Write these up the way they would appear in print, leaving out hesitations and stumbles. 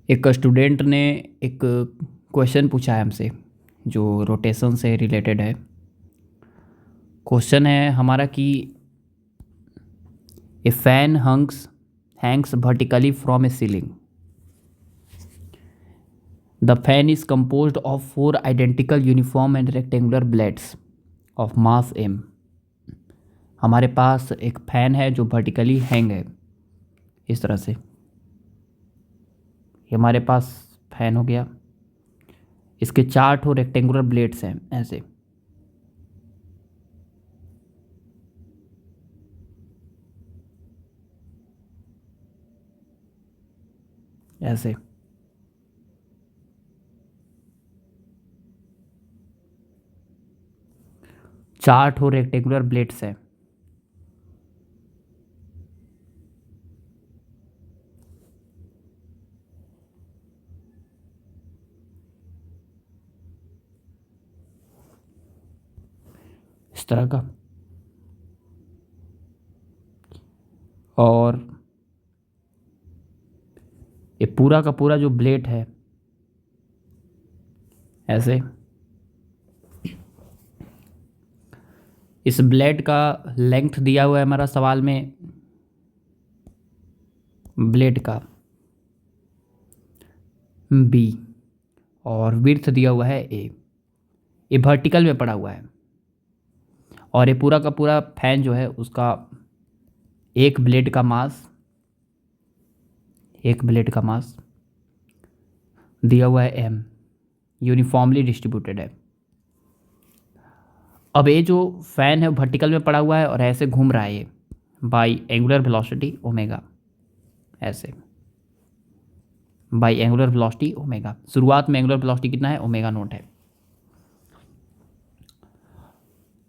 एक स्टूडेंट ने एक क्वेश्चन पूछा है हमसे जो रोटेशन से रिलेटेड है। क्वेश्चन है हमारा कि ए fan Hanks vertically from A ceiling. The fan is composed of 4 identical uniform and rectangular blades of mass m। हमारे पास एक फैन है जो वर्टिकली हैंग है इस तरह से। ये हमारे पास फैन हो गया, इसके 4 ठो रेक्टेंगुलर ब्लेड्स हैं ऐसे। ऐसे 4 ठो रेक्टेंगुलर ब्लेड्स हैं। इस तरह का। और ये पूरा का पूरा जो ब्लेड है ऐसे, इस ब्लेड का लेंथ दिया हुआ है हमारा सवाल में, ब्लेड का b, और विड्थ दिया हुआ है a। ये वर्टिकल में पड़ा हुआ है और ये पूरा का पूरा फैन जो है उसका एक ब्लेड का मास दिया हुआ है m, यूनिफॉर्मली डिस्ट्रीब्यूटेड है। अब ये जो फैन है वर्टिकल में पड़ा हुआ है और ऐसे घूम रहा है ये बाई एंगुलर वेलोसिटी ओमेगा, ऐसे बाई एंगुलर वेलोसिटी ओमेगा। शुरुआत में एंगुलर वेलोसिटी कितना है, ओमेगा नोट है।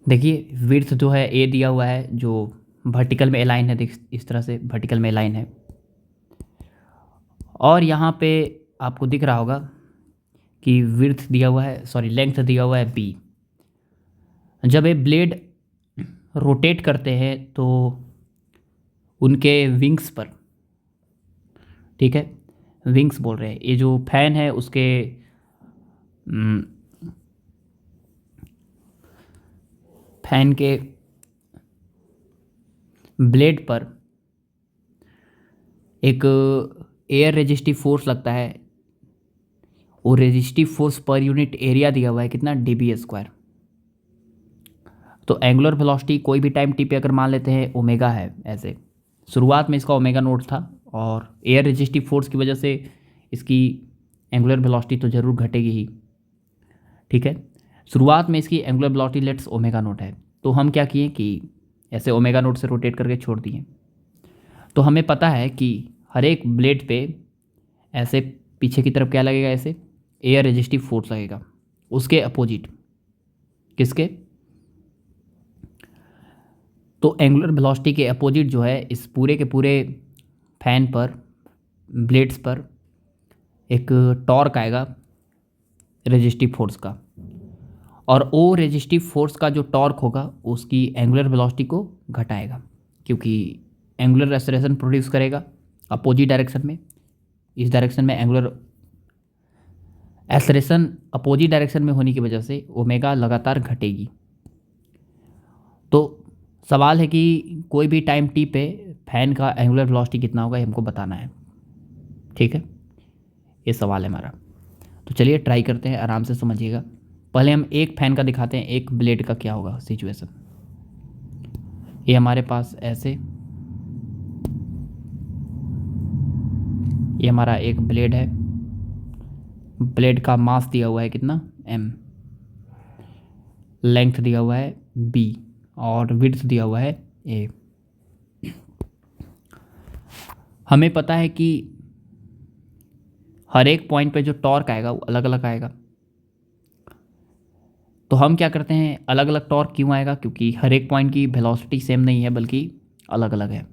देखिए विड्थ जो है ए दिया हुआ है जो वर्टिकल में अलाइन है, देख इस तरह से वर्टिकल में अलाइन है। और यहाँ पे आपको दिख रहा होगा कि विड्थ दिया हुआ है, सॉरी लेंथ दिया हुआ है बी। जब ये ब्लेड रोटेट करते हैं तो उनके विंग्स पर, ठीक है विंग्स बोल रहे हैं, ये जो फैन है उसके फैन के ब्लेड पर एक एयर रेजिस्टिव फोर्स लगता है। वो resistive force per unit area दिया हुआ है कितना, dB²। तो एंगुलर वेलोसिटी कोई भी टाइम टी पे अगर मान लेते हैं ओमेगा है ऐसे, शुरुआत में इसका ओमेगा नोट था और एयर रेजिस्टिव फोर्स की वजह से इसकी एंगुलर वेलोसिटी तो ज़रूर घटेगी ही, ठीक है। शुरुआत में इसकी angular velocity let's omega naught है, तो हम क्या किए कि ऐसे ओमेगा नोट से रोटेट करके छोड़ दिए। तो हमें पता है कि हर एक ब्लेड पे ऐसे पीछे की तरफ क्या लगेगा, ऐसे एयर रेजिस्टिव फोर्स लगेगा उसके अपोजिट। किसके, तो एंगुलर वेलोसिटी के अपोजिट जो है इस पूरे के पूरे फैन पर, ब्लेड्स पर एक टॉर्क आएगा रेजिस्टिव फोर्स का, और वो रेजिस्टिव फोर्स का जो टॉर्क होगा उसकी एंगुलर वेलोसिटी को घटाएगा, क्योंकि एंगुलर एक्सेलरेशन प्रोड्यूस करेगा अपोजिट डायरेक्शन में। इस डायरेक्शन में एंगुलर एक्सेलरेशन अपोजिट डायरेक्शन में होने की वजह से ओमेगा लगातार घटेगी। तो सवाल है कि कोई भी टाइम टी पे फैन का एंगुलर वेलोसिटी कितना होगा, ये हमको बताना है, ठीक है। ये सवाल है हमारा। तो चलिए ट्राई करते हैं, आराम से समझिएगा। पहले हम एक फैन का दिखाते हैं, एक ब्लेड का क्या होगा सिचुएशन। ये हमारे पास ऐसे, ये हमारा एक ब्लेड है, ब्लेड का मास दिया हुआ है कितना, m, लेंथ दिया हुआ है b और विड्थ दिया हुआ है a। हमें पता है कि हर एक पॉइंट पे जो टॉर्क आएगा वो अलग अलग आएगा। तो हम क्या करते हैं, अलग अलग टॉर्क क्यों आएगा, क्योंकि हर एक पॉइंट की वेलोसिटी सेम नहीं है बल्कि अलग अलग है।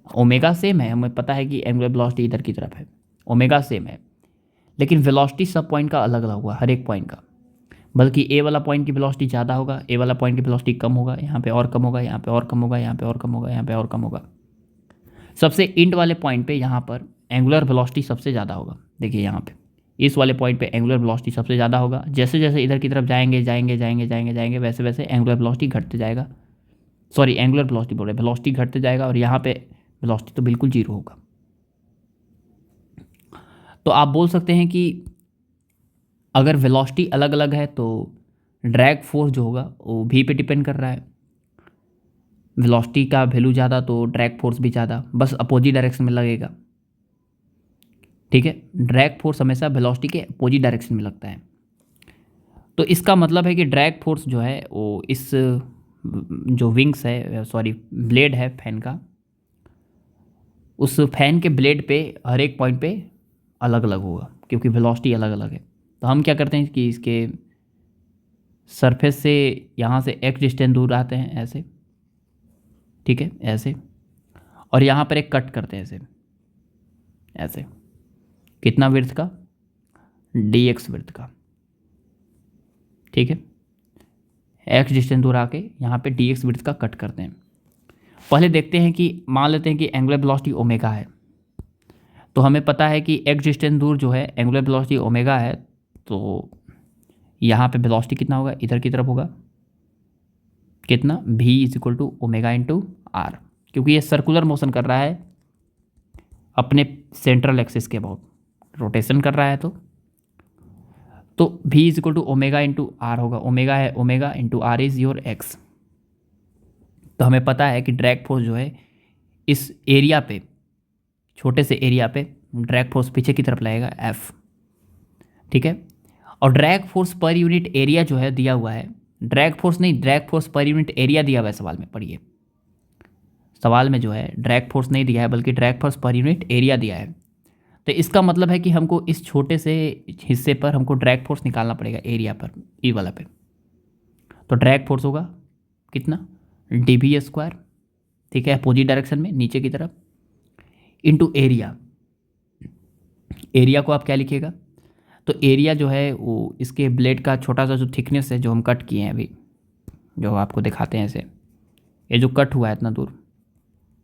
ओमेगा सेम है, हमें पता है कि एंगुलर वेलोसिटी इधर की तरफ है, ओमेगा सेम है, लेकिन वेलोसिटी सब पॉइंट का अलग अलग होगा, हर एक पॉइंट का। बल्कि ए वाला पॉइंट की वेलोसिटी ज़्यादा होगा, ए वाला पॉइंट की वेलोसिटी कम होगा, यहाँ पे और कम होगा, यहाँ पे और कम होगा, यहाँ पे और कम होगा, यहाँ पे और कम होगा। सबसे इंड वाले पॉइंट पे यहाँ पर एंगुलर वेलोसिटी सबसे ज़्यादा होगा। देखिए यहाँ पे इस वाले पॉइंट पे एंगुलर वेलोसिटी सबसे ज़्यादा होगा। जैसे जैसे इधर की तरफ जाएंगे जाएंगे जाएंगे जाएंगे जाएंगे वैसे वैसे एंगुलर वेलोसिटी घटते जाएगा। सॉरी, एंगुलर वेलोसिटी बोल रहे, वेलोसिटी घटते जाएगा और यहाँ पे वेलोसिटी तो बिल्कुल जीरो होगा। तो आप बोल सकते हैं कि अगर वेलोसिटी अलग अलग है तो ड्रैग फोर्स जो होगा वो भी पे डिपेंड कर रहा है। वेलोसिटी का वैल्यू ज़्यादा तो ड्रैग फोर्स भी ज़्यादा, बस अपोजिट डायरेक्शन में लगेगा। ठीक है, ड्रैग फोर्स हमेशा वेलोसिटी के अपोजिट डायरेक्शन में लगता है। तो इसका मतलब है कि ड्रैग फोर्स जो है वो इस जो विंग्स है, सॉरी ब्लेड है फैन का, उस फैन के ब्लेड पे हर एक पॉइंट पे अलग अलग होगा क्योंकि वेलोसिटी अलग अलग है। तो हम क्या करते हैं कि इसके सरफेस से यहाँ से x डिस्टेंस दूर आते हैं ऐसे, ठीक है ऐसे, और यहाँ पर एक कट करते हैं ऐसे ऐसे, कितना विड्थ का, dx विड्थ का, ठीक है। x डिस्टेंस दूर आके यहाँ पे dx विड्थ का कट करते हैं। पहले देखते हैं कि मान लेते हैं कि एंगुलर वेलोसिटी ओमेगा है, तो हमें पता है कि x डिस्टेंस दूर जो है एंगुलर वेलोसिटी ओमेगा है, तो यहाँ पे वेलोसिटी कितना होगा, इधर की तरफ होगा कितना, v is equal to omega into R, क्योंकि ये सर्कुलर मोशन कर रहा है अपने सेंट्रल एक्सिस के अबाउट, रोटेशन कर रहा है। तो v is equal to omega into R होगा। ओमेगा है omega into R is your X. तो हमें पता है कि ड्रैग फोर्स जो है इस एरिया पे, छोटे से एरिया पे ड्रैग फोर्स पीछे की तरफ लगेगा F, ठीक है। और drag force per unit area जो है दिया हुआ है, ड्रैग फोर्स नहीं, drag force per unit area दिया हुआ है सवाल में, पढ़िए सवाल में जो है ड्रैग फोर्स नहीं दिया है बल्कि drag force per unit area दिया है। तो इसका मतलब है कि हमको इस छोटे से हिस्से पर हमको ड्रैग फोर्स निकालना पड़ेगा एरिया पर, ई वाला पे। तो ड्रैग फोर्स होगा कितना, dv स्क्वायर, ठीक है, अपोजिट डायरेक्शन में नीचे की तरफ, इनटू एरिया। एरिया को आप क्या लिखिएगा, तो एरिया जो है वो इसके ब्लेड का छोटा सा जो थिकनेस है जो हम कट किए हैं अभी, जो आपको दिखाते हैं ऐसे, ये जो कट हुआ है इतना दूर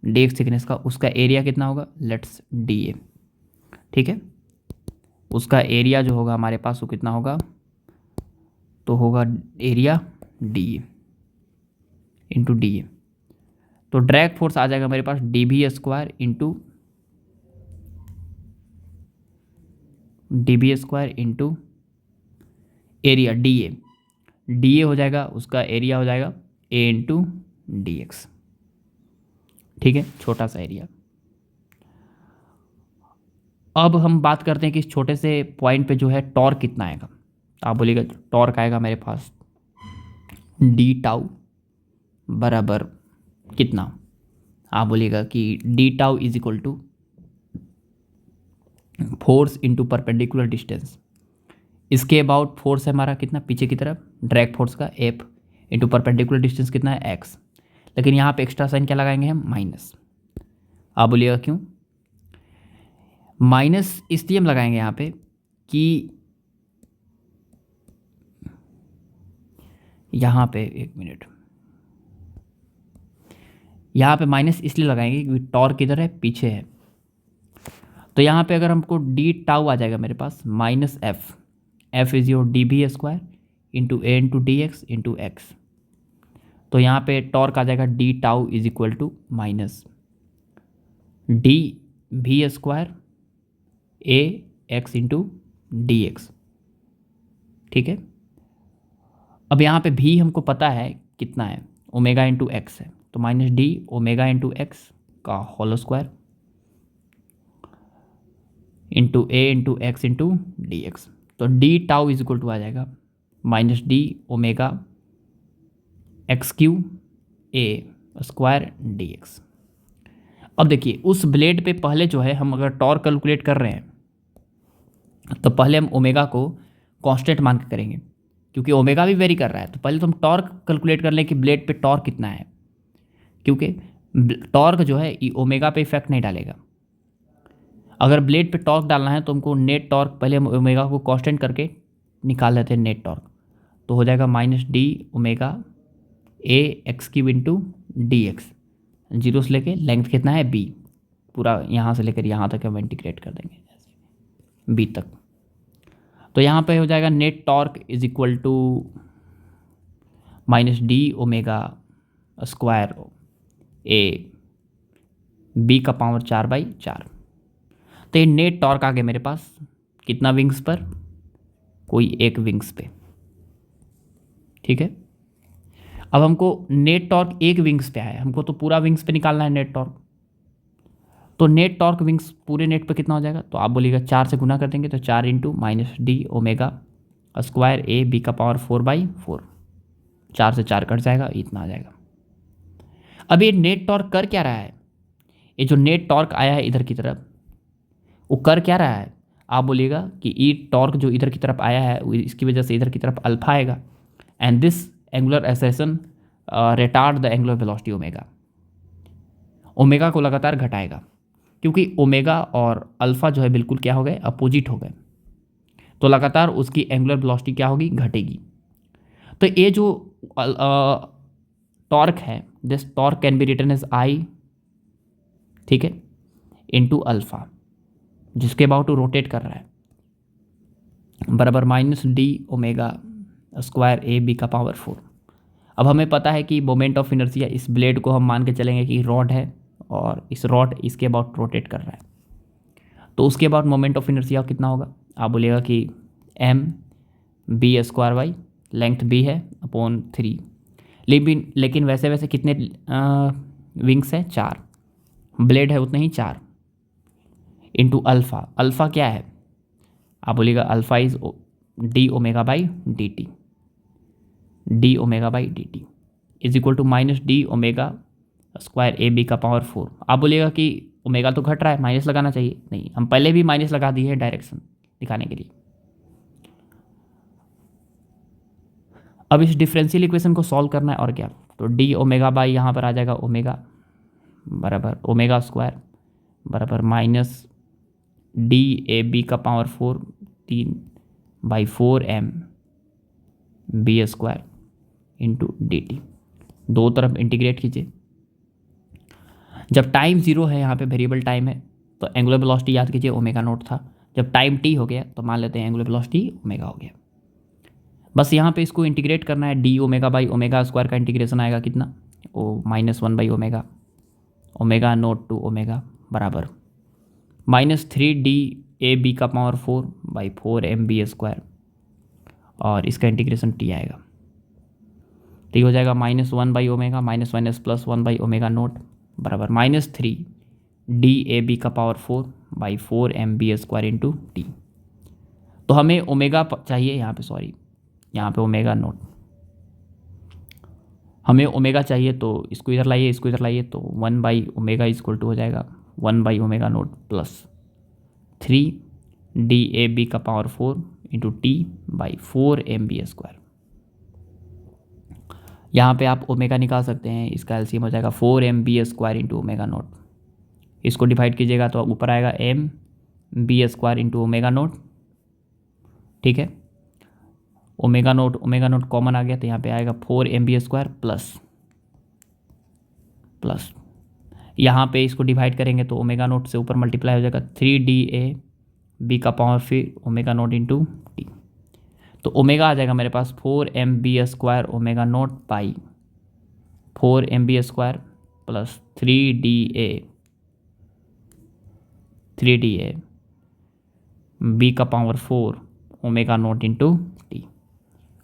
dx थिकनेस का, उसका एरिया कितना होगा, लेट्स dA, ठीक है। उसका एरिया जो होगा हमारे पास वो कितना होगा, तो होगा एरिया dA इंटू dA। तो ड्रैग फोर्स आ जाएगा मेरे पास dv square into area dA हो जाएगा, उसका एरिया हो जाएगा a इंटू dx, ठीक है, छोटा सा एरिया। अब हम बात करते हैं कि इस छोटे से पॉइंट पे जो है टॉर्क कितना आएगा। आप बोलिएगा टॉर्क आएगा मेरे पास डी टाउ बराबर कितना, आप बोलिएगा कि D tau is equal to force into perpendicular distance. इसके अबाउट फोर्स है हमारा कितना, पीछे की तरफ, ड्रैग फोर्स का F इंटू परपेंडिकुलर डिस्टेंस कितना है x, लेकिन यहाँ पे एक्स्ट्रा साइन क्या लगाएंगे हम, माइनस। आप बोलिएगा क्यों, माइनस इसलिए हम लगाएंगे यहाँ पे कि यहाँ पे, एक मिनट, यहाँ पे माइनस इसलिए लगाएंगे क्योंकि टॉर्क किधर है, पीछे है। तो यहाँ पे अगर हमको डी टाउ आ जाएगा मेरे पास minus F is your dv square into A into D X into X. तो यहाँ पे टॉर्क आ जाएगा D tau is equal to minus D V square A X into D X, ठीक है। अब यहाँ पे भी हमको पता है कितना है, ओमेगा इंटू एक्स है, तो minus D omega into X का whole square into A into X into D X. तो D tau is equal to आ जाएगा minus D omega X Q A square D X. अब देखिए उस blade पे पहले जो है हम अगर टॉर्क कैलकुलेट कर रहे हैं तो पहले हम ओमेगा को कांस्टेंट मान के करेंगे क्योंकि ओमेगा भी वेरी कर रहा है। तो पहले तो हम टॉर्क कैलकुलेट कर लें कि ब्लेड पे टॉर्क कितना है, क्योंकि टॉर्क जो है ये ओमेगा पे इफेक्ट नहीं डालेगा। अगर ब्लेड पे टॉर्क डालना है तो हमको नेट टॉर्क, पहले हम ओमेगा को कांस्टेंट करके निकाल लेते हैं नेट टॉर्क, तो हो जाएगा minus D omega A x cube into D x, zero से लेके लेंथ कितना है बी, पूरा यहाँ से लेकर यहाँ तक हम इंटीग्रेट कर देंगे ऐसे बी तक। तो यहाँ पे हो जाएगा net torque is equal to minus D omega square A B का पावर 4/4। तो ये नेट टॉर्क आ गया मेरे पास कितना विंग्स पर, कोई एक विंग्स पे, ठीक है। अब हमको नेट टॉर्क एक विंग्स पे आया, हमको तो पूरा विंग्स पे निकालना है नेट टॉर्क। तो नेट टॉर्क विंग्स पूरे नेट पे कितना हो जाएगा, तो आप बोलिएगा 4 से गुना कर देंगे तो 4 into minus D omega square A B का पावर 4/4, 4 से 4 कट जाएगा, इतना आ जाएगा। अब ये नेट टॉर्क कर क्या रहा है, ये जो नेट टॉर्क आया है इधर की तरफ वो कर क्या रहा है, आप बोलिएगा कि ई टॉर्क जो इधर की तरफ आया है इसकी वजह से इधर की तरफ अल्फा आएगा and this angular acceleration retard the angular velocity omega, omega को लगातार घटाएगा क्योंकि ओमेगा और अल्फा जो है बिल्कुल क्या हो गए, अपोजिट हो गए, तो लगातार उसकी एंगुलर वेलोसिटी क्या होगी, घटेगी। तो ये जो टॉर्क है, this torque can be written as I, ठीक है, इनटू अल्फा जिसके अबाउट टू रोटेट कर रहा है, बराबर minus D omega square A B का पावर 4। अब हमें पता है कि मोमेंट ऑफ इनर्शिया, इस ब्लेड को हम मान के चलेंगे कि रॉड है और इस रॉड इसके अबाउट रोटेट कर रहा है, तो उसके अबाउट मोमेंट ऑफ इनर्शिया कितना होगा, आप बोलिएगा कि M B square Y, length B है अपॉन 3, लेकिन वैसे वैसे कितने विंग्स है, 4, ब्लेड है उतने ही 4, इंटू अल्फ़ा, अल्फ़ा क्या है, आप बोलिएगा alpha is D omega by D T, D omega by D T is equal to minus D omega square A B का पावर 4। आप बोलिएगा कि ओमेगा तो घट रहा है, माइनस लगाना चाहिए, नहीं, हम पहले भी माइनस लगा दिए है डायरेक्शन दिखाने के लिए। अब इस डिफरेंशियल इक्वेशन को सॉल्व करना है और क्या, तो डी ओमेगा बाई यहाँ पर आ जाएगा ओमेगा बराबर ओमेगा स्क्वायर बराबर माइनस डी ए बी का power 4 3/4 M B square into D T, दो तरफ इंटीग्रेट कीजिए। जब टाइम 0 है, यहाँ पे वेरिएबल टाइम है, तो एंगुलर वेलोसिटी याद कीजिए ओमेगा नोट था। जब टाइम टी हो गया तो मान लेते हैं एंगुलर वेलोसिटी ओमेगा हो गया। बस यहाँ पे इसको इंटीग्रेट करना है, D omega by omega square का इंटीग्रेशन आएगा कितना, ओ -1 omega, omega not to omega बराबर -3 डी ए बी का पावर 4/4 एम बी स्क्वायर, और इसका इंटीग्रेशन टी आएगा, टी हो जाएगा -1 ओमेगा माइनस +1 ओमेगा नोट बराबर -3 डी ए बी का power 4/4 M B square into T. तो हमें ओमेगा चाहिए यहाँ पे, सॉरी यहाँ पे ओमेगा नोट, हमें ओमेगा चाहिए, तो इसको इधर लाइए, इसको इधर लाइए, तो 1 ओमेगा इक्वल टू हो जाएगा 1 omega naught plus 3 D A B का power 4 into T/4 M B square. यहाँ पे आप ओमेगा निकाल सकते हैं, इसका एलसीएम हो जाएगा 4 M B square into omega not, इसको डिवाइड कीजिएगा तो ऊपर आएगा M B square into omega not, ठीक है। ओमेगा नोट कॉमन आ गया तो यहाँ पे आएगा 4 एम बी स्क्वायर प्लस यहाँ पे इसको डिवाइड करेंगे तो ओमेगा नोट से ऊपर मल्टीप्लाई हो जाएगा 3 डी ए बी का पावर फिर ओमेगा नोट इंटू टी, तो ओमेगा आ जाएगा मेरे पास 4 M B square omega naught by 4 M B square plus 3 D A B का power 4 omega naught into T,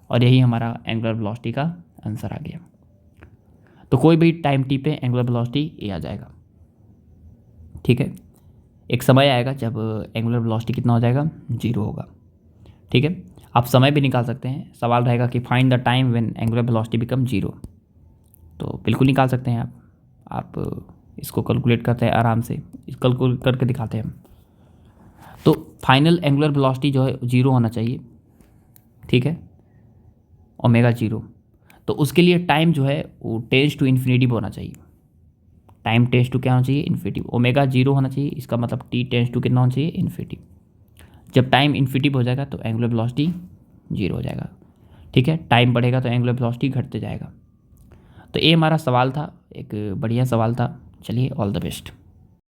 और यही हमारा एंगुलर वेलोसिटी का आंसर आ गया। तो कोई भी टाइम टी पे एंगुलर वेलोसिटी ये आ जाएगा, ठीक है। एक समय आएगा जब एंगुलर वेलोसिटी कितना हो जाएगा, 0 होगा, ठीक है। आप समय भी निकाल सकते हैं, सवाल रहेगा कि find the time when angular velocity become 0, तो बिल्कुल निकाल सकते हैं आप इसको कैलकुलेट करते हैं आराम से, कैलकुलेट करके दिखाते हैं हम। तो फाइनल एंगुलर वेलोसिटी जो है 0 होना चाहिए, ठीक है, ओमेगा 0। तो उसके लिए टाइम जो है वो टेंस टू इन्फिनिटी होना चाहिए, टाइम टेंस टू क्या होना चाहिए, इन्फिनिटी। ओमेगा 0 होना चाहिए, इसका मतलब टी टेंस टू कितना होना चाहिए, इन्फिनिटी। जब टाइम इन्फिनिटी हो जाएगा तो एंगुलर वेलोसिटी 0 हो जाएगा, ठीक है। टाइम बढ़ेगा तो एंगुलर वेलोसिटी घटते जाएगा। तो ये हमारा सवाल था, एक बढ़िया सवाल था। चलिए, ऑल द बेस्ट।